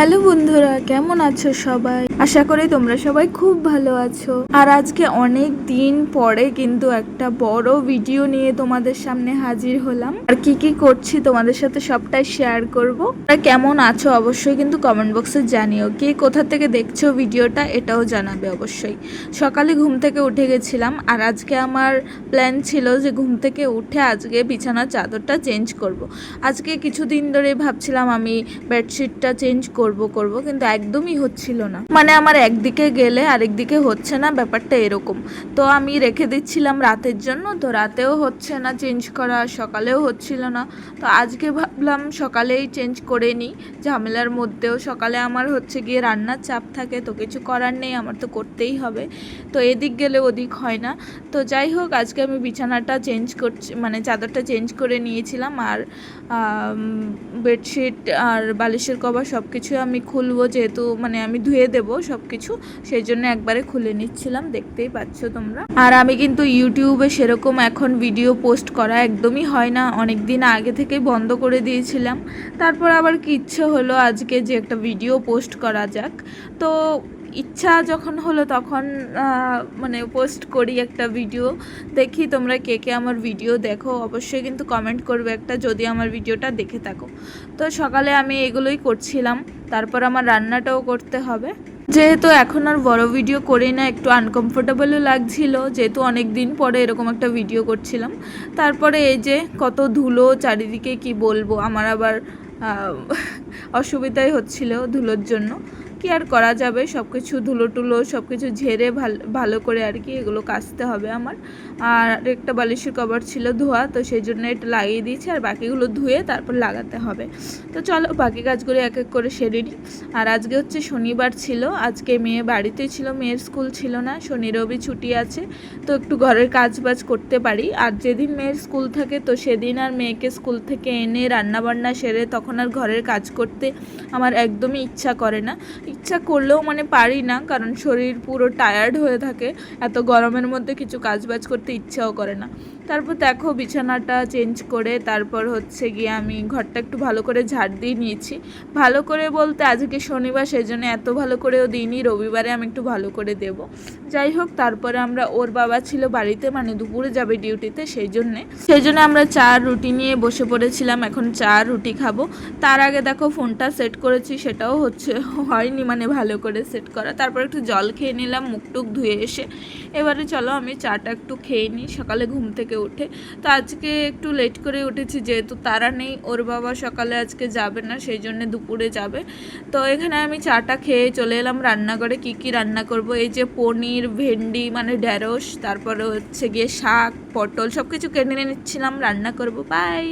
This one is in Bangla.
হ্যালো বন্ধুরা, কেমন আছো সবাই? আশা করি তোমরা সবাই খুব ভালো আছো। আর আজকে অনেক দিন পরে কিন্তু একটা বড় ভিডিও নিয়ে তোমাদের সামনে হাজির হলাম। আর কি কি করছি তোমাদের সাথে সবটাই শেয়ার করব। তোমরা কেমন আছো অবশ্যই কিন্তু কমেন্ট বক্সে জানিও। কে কোথা থেকে দেখছো ভিডিওটা এটাও জানাবে অবশ্যই। সকালে ঘুম থেকে উঠে গেছিলাম, আর আজকে আমার প্ল্যান ছিল যে ঘুম থেকে উঠে আজকে বিছানার চাদরটা চেঞ্জ করব। আজকে কিছুদিন ধরে ভাবছিলাম আমি বেডশিটটা চেঞ্জ করব কিন্তু একদমই হচ্ছিল না। মানে আমার একদিকে গেলে আরেকদিকে হচ্ছে না, ব্যাপারটা এরকম। তো আমি রেখে দিচ্ছিলাম রাতের জন্য, তো রাতেও হচ্ছে না চেঞ্জ করা, সকালেও হচ্ছিল না। তো আজকে ভাবলাম সকালেই চেঞ্জ করে নিই, ঝামেলার মধ্যেও। সকালে আমার হচ্ছে গিয়ে রান্নার চাপ থাকে, তো কিছু করার নেই, আমার তো করতেই হবে। তো এদিক গেলে ওদিক হয় না। তো যাই হোক, আজকে আমি বিছানাটা চেঞ্জ করছি, মানে চাদরটা চেঞ্জ করে নিয়েছিলাম। আর বেডশিট আর বালিশের কভার সব কিছু আমি খুলবো, যেহেতু মানে আমি ধুয়ে দেবো সব কিছু, সেই জন্য একবারে খুলে নিচ্ছিলাম, দেখতেই পাচ্ছ তোমরা। আর আমি কিন্তু ইউটিউবে সেরকম এখন ভিডিও পোস্ট করা একদমই হয় না, অনেক দিন আগে থেকেই বন্ধ করে দিয়েছিলাম। তারপর আবার কি ইচ্ছে হলো আজকে যে একটা ভিডিও পোস্ট করা যাক। তো ইচ্ছা যখন হলো তখন মানে পোস্ট করি একটা ভিডিও। দেখি তোমরা কে কে আমার ভিডিও দেখো, অবশ্যই কিন্তু কমেন্ট করবে একটা, যদি আমার ভিডিওটা দেখে থাকো। তো সকালে আমি এগুলোই করছিলাম, তারপর আমার রান্নাটাও করতে হবে। যেহেতু এখন আর বড় ভিডিও করি না, একটু আনকমফোর্টেবলও লাগছিল, যেহেতু অনেক দিন পরে এরকম একটা ভিডিও করছিলাম। তারপরে এই যে কত ধুলো চারিদিকে, কি বলবো, আমার আবার অসুবিধাই হচ্ছিল ধুলোর জন্য। কি আর করা যাবে, সব কিছু ধুলো টুলো সব কিছু ঝেড়ে ভালো করে আর কি এগুলো কাচতে হবে আমার। আর একটা বালিশের কভার ছিল ধোয়া, তো সেই জন্য এটা লাগিয়ে দিয়েছি, আর বাকিগুলো ধুয়ে তারপর লাগাতে হবে। তো চলো বাকি কাজগুলো এক এক করে সেরে নিই। আর আজকে হচ্ছে শনিবার ছিল, আজকে মেয়ে বাড়িতেই ছিল, মেয়ের স্কুল ছিল না, শনি রবি ছুটি আছে, তো একটু ঘরের কাজ বাজ করতে পারি। আর যেদিন মেয়ের স্কুল থাকে তো সেদিন আর মেয়েকে স্কুল থেকে এনে রান্নাবান্না সেরে তখন আর ঘরের কাজ করতে আমার একদমই ইচ্ছা করে না। ইচ্ছা করলেও মানে পারি না, কারণ শরীর পুরো টায়ার্ড হয়ে থাকে, এত গরমের মধ্যে কিছু কাজ বাজ করতে ইচ্ছাও করে না। তারপর দেখো বিছানাটা চেঞ্জ করে তারপর হচ্ছে গিয়ে আমি ঘরটা একটু ভালো করে ঝাড় দিয়ে নিয়েছি। ভালো করে বলতে আজকে শনিবার, সেই জন্য এত ভালো করেও দিইনি, রবিবারে আমি একটু ভালো করে দেব। যাই হোক, তারপরে আমরা, ওর বাবা ছিল বাড়িতে, মানে দুপুরে যাবে ডিউটিতে, সেই জন্য আমরা চা রুটি নিয়ে বসে পড়েছিলাম, এখন চা রুটি খাবো। তার আগে দেখো ফোনটা সেট করেছি, সেটাও হয়নি, মানে ভালো করে সেট করা। তারপর একটু জল খেয়ে নিলাম মুখ টুক ধুয়ে এসে। এবারে চলো আমি চাটা একটু খেয়ে নিই সকালে ঘুম থেকে উঠে। তো আজকে একটু লেট করে উঠেছি, যেহেতু তারা নেই, ওর বাবা সকালে আজকে যাবে না, সেই জন্য দুপুরে যাবে। তো এখানে আমি চাটা খেয়ে চলে এলাম রান্নাঘরে। কি কি রান্না করব, এই যে পনির, ভেন্ডি মানে ঢ্যাঁড়স, তারপরে হচ্ছে গিয়ে শাক, পটল সব কিছু কেটে নিচ্ছিলাম, রান্না করব। বাই।